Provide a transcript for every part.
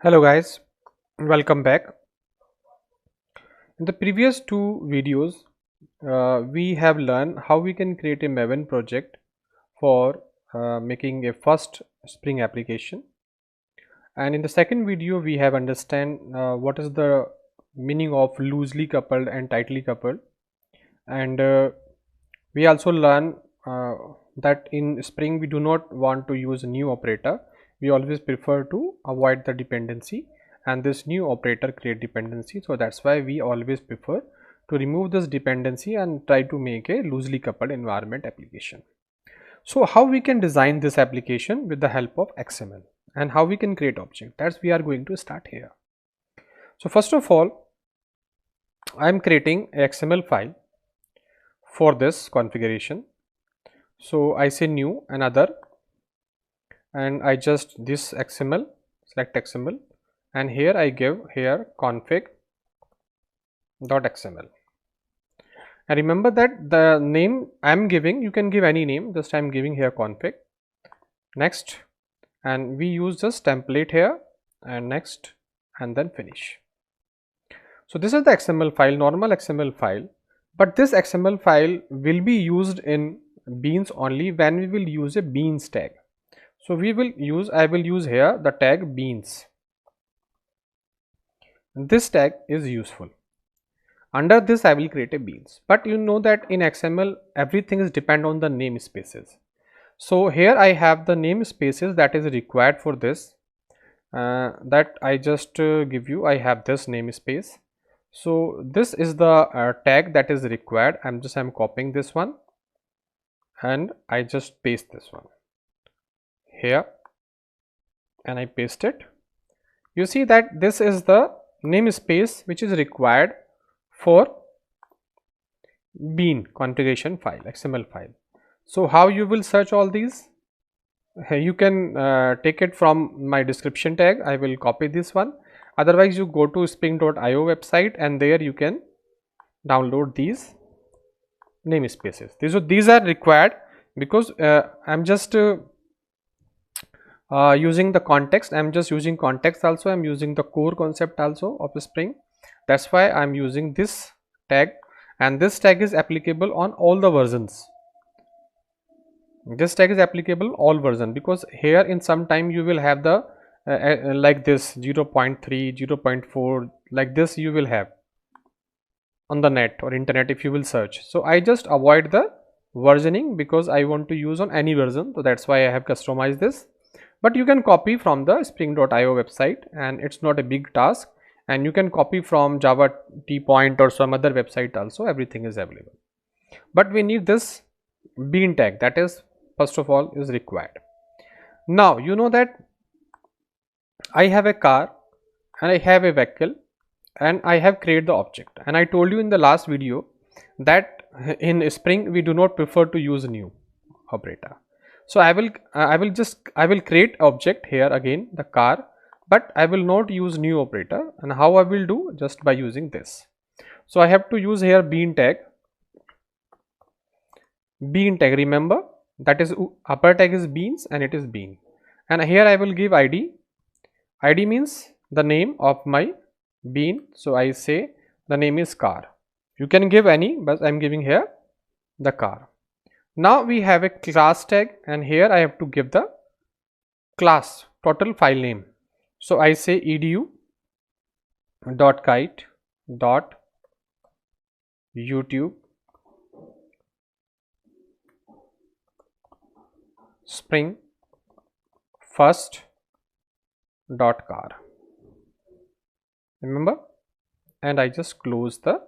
Hello guys, welcome back. In the previous two videos, we have learned how we can create a Maven project for making a first Spring application. And in the second video, we have understand what is the meaning of loosely coupled and tightly coupled. And we also learn that in Spring we do not want to use a new operator. We always prefer to avoid the dependency, and this new operator create dependency. So that's why we always prefer to remove this dependency and try to make a loosely coupled environment application. So how we can design this application with the help of XML, and how we can create object, that's we are going to start here. So first of all, I am creating a XML file for this configuration. So I say new another, and I just this XML, select XML, and here I give here config.xml. and remember that the name I am giving, you can give any name, just I am giving here config. Next, and we use this template here, and next, and then finish. So this is the XML file, normal XML file, but this XML file will be used in beans only when we will use a beans tag. So I will use here the tag beans. This tag is useful. Under this I will create a beans, but you know that in XML everything is depend on the namespaces. So here I have the namespaces that is required for this, that I just give you. I have this namespace. So this is the tag that is required. I'm copying this one, and I just paste this one here, and I paste it. You see that this is the namespace which is required for bean configuration file, XML file. So how you will search all these? You can take it from my description tag. I will copy this one. Otherwise you go to spring.io website, and there you can download these namespaces. These are required because I'm just using the context. I'm just using context also. I'm using the core concept also of Spring. That's why I'm using this tag, and this tag is applicable on all the versions. This tag is applicable all version, because here in some time you will have the like this 0.3, 0.4, like this you will have on the net or internet if you will search. So I just avoid the versioning because I want to use on any version. So that's why I have customized this. But you can copy from the spring.io website, and it's not a big task, and you can copy from Java T-Point or some other website also. Everything is available, but we need this bean tag, that is first of all is required. Now you know that I have a car and I have a vehicle, and I have created the object, and I told you in the last video that in Spring we do not prefer to use new operator. So I will create object here again, the car, but I will not use new operator. And how I will do? Just by using this. So I have to use here bean tag. Remember that is upper tag is beans and it is bean, and here I will give id. Id means the name of my bean, so I say the name is car. You can give any, but I'm giving here the car. Now we have a class tag, and here I have to give the class total file name. So I say edu dot kite dot youtube spring first dot car. Remember, and I just close the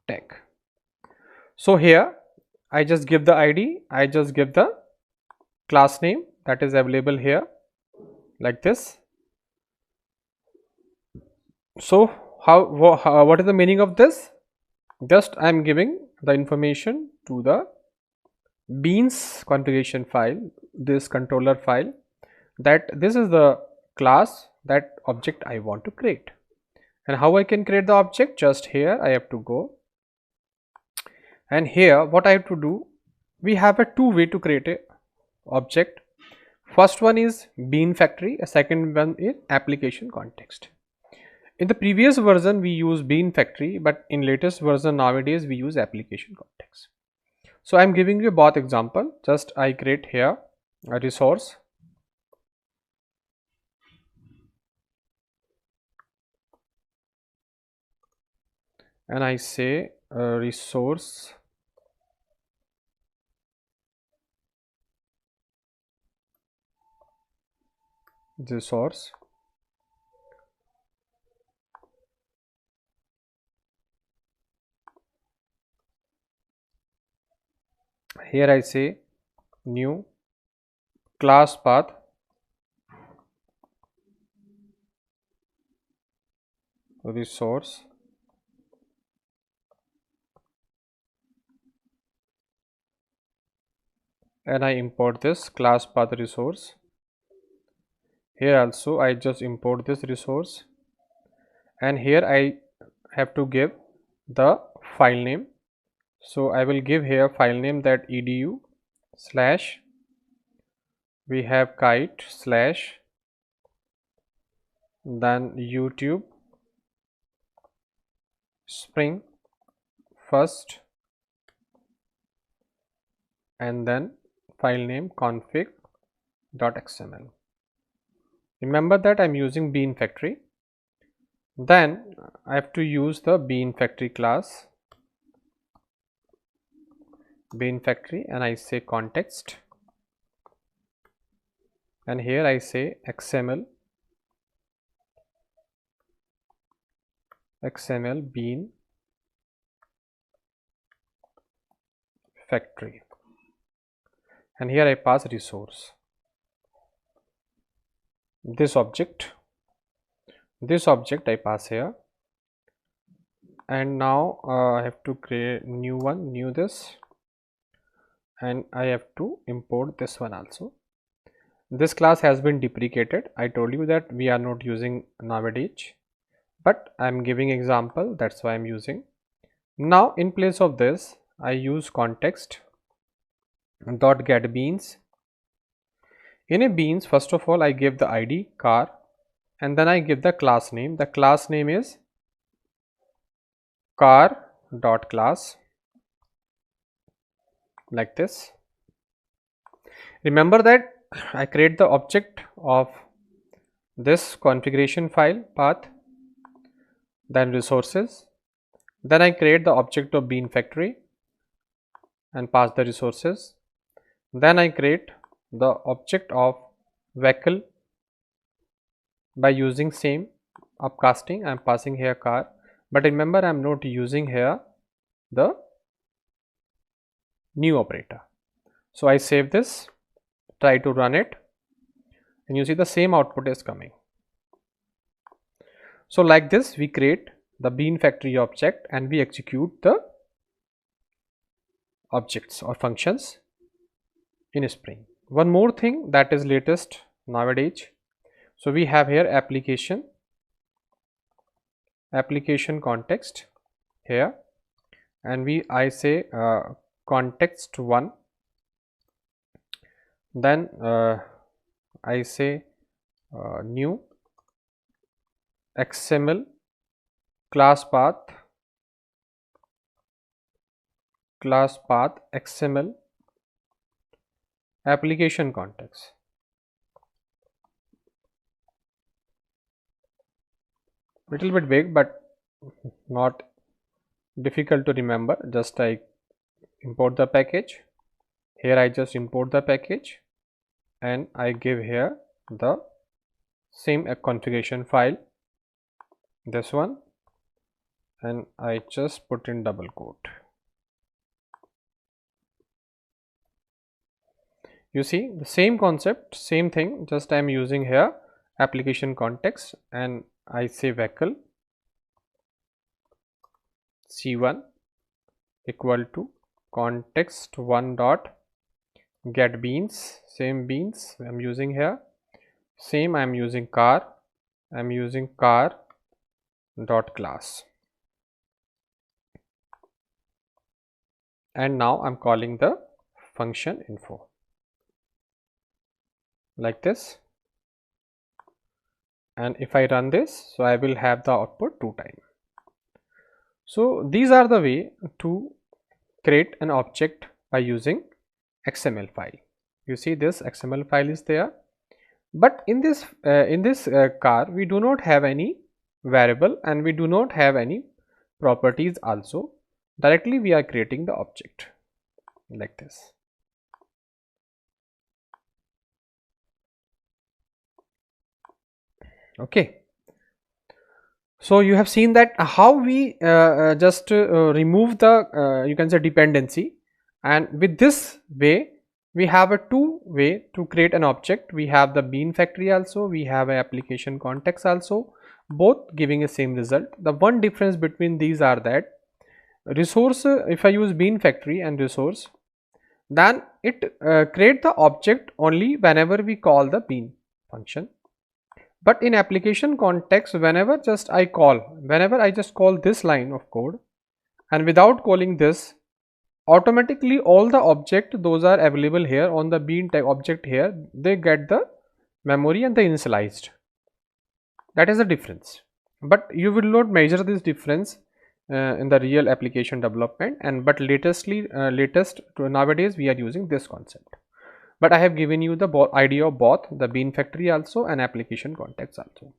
tag. So here I just give the id, I just give the class name that is available here, like this. So what is the meaning of this? Just I am giving the information to the beans configuration file, this controller file, that this is the class, that object I want to create. And how I can create the object? Just here I have to go, and here what I have to do, we have a two way to create a object. First one is bean factory, a second one is application context. In the previous version we use bean factory, but in latest version nowadays we use application context. So I'm giving you both example. Just I create here a resource, and I say resource resource here I say new class path resource, and I import this class path resource. Here also I just import this resource, and here I have to give the file name. So I will give here file name that edu slash we have kite slash then YouTube Spring first, and then file name config.xml. Remember that I'm using bean factory. Then I have to use the bean factory class, bean factory, and I say context, and here I say XML bean factory, and here I pass resource. This object I pass here, and now I have to create new one, new this, and I have to import this one also. This class has been deprecated. I told you that we are not using nowadays, but I am giving example, that's why I am using. Now in place of this I use context dot get beans. In a beans, first of all I give the ID car, and then I give the class name. The class name is car dot class, like this. Remember that I create the object of this configuration file path, then resources, then I create the object of bean factory and pass the resources, then I create the object of vehicle by using same upcasting. I am passing here car, but remember I am not using here the new operator. So I save this, try to run it, and you see the same output is coming. So like this we create the bean factory object and we execute the objects or functions in Spring. One more thing that is latest nowadays. So we have here application context here, and I say context 1, then I say new XML class path XML application context. Little bit big but not difficult to remember. Just I import the package. Here I just import the package and I give here the same configuration file, this one, and I just put in double quote. You see the same concept, same thing, just I am using here application context, and I say vehicle C1 equal to context 1 dot get beans, same beans I am using here, same I am using car, I am using car dot class, and now I am calling the function info. like this, and if I run this, so I will have the output 2 times. So these are the way to create an object by using XML file. You see this XML file is there, but in this car we do not have any variable and we do not have any properties also. Directly we are creating the object like this. Okay, so you have seen that how we just remove the you can say dependency, and with this way we have a two way to create an object. We have the bean factory also, we have an application context also, both giving a same result. The one difference between these are that resource, if I use bean factory and resource, then it create the object only whenever we call the bean function. But in application context, whenever I just call this line of code, and without calling this, automatically all the object those are available here on the bean tag object here, they get the memory and they initialized. That is the difference. But you will not measure this difference in the real application development, and but latest nowadays we are using this concept. But I have given you the idea of both the bean factory also and application context also.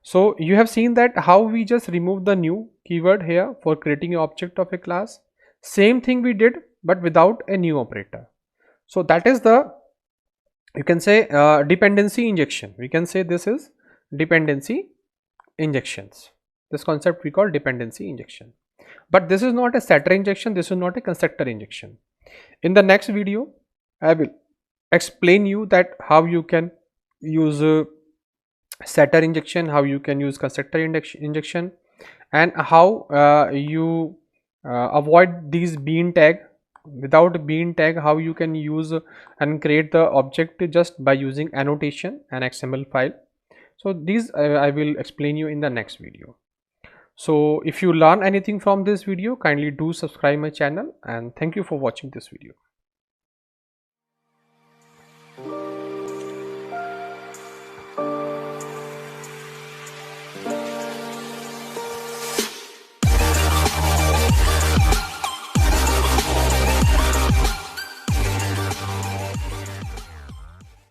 So you have seen that how we just remove the new keyword here for creating an object of a class. Same thing we did, but without a new operator. So that is the, you can say, dependency injection. We can say this is dependency injections. This concept we call dependency injection. But this is not a setter injection, this is not a constructor injection. In the next video, I will explain you that how you can use setter injection, how you can use constructor injection, and how you avoid these bean tag. Without bean tag, how you can use and create the object just by using annotation and XML file. So these I will explain you in the next video. So if you learn anything from this video, kindly do subscribe my channel, and thank you for watching this video.